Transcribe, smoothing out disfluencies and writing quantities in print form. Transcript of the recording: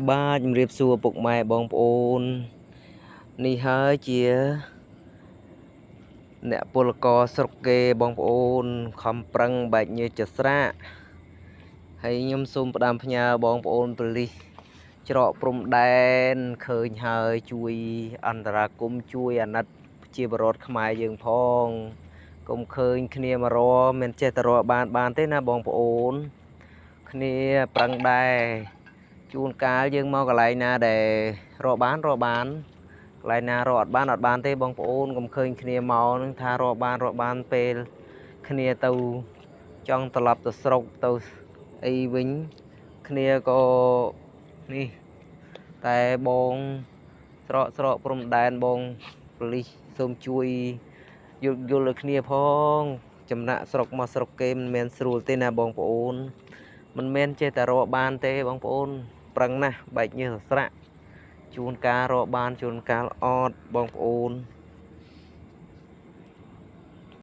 បាទជំរាបសួរពុកម៉ែបងប្អូននេះហើយជាអ្នកពលករស្រុកគេបងប្អូនខំប្រឹងបែកញើសចស្រាកហើយខ្ញុំសូមផ្ដាំផ្ញើបងប្អូនប៉ូលីសច្រកព្រំដែនឃើញហើយជួយអន្តរាគមន៍ជួយអាណិតជាបរដ្ឋខ្មែរយើងផងកុំឃើញគ្នាមករមិនចេះតែរកបានទេណាបងប្អូនគ្នាប្រឹងដែរជួនកាលយើងមកកន្លែងណាដែលរកបានកន្លែងណារកអត់បានទេបងប្អូនកុំឃើញគ្នាមកនឹងថារកបានពេលគ្នាទៅចង់ត្រឡប់ទៅស្រុកទៅអីវិញគ្នាក៏នេះតែបងស្រកព្រំដែនបងប៉ូលីសសូមជួយយល់ឲ្យគ្នាផងចំណាក់ស្រុកមកស្រុកគេមិនមែនស្រួលទេណាបងប្អូនមិនមែនចេះតែរកបានទេបងប្អូនប្រឹងណាស់បែកញើសស្រៈជួនកាលរកបានជួនកាលអត់បងប្អូន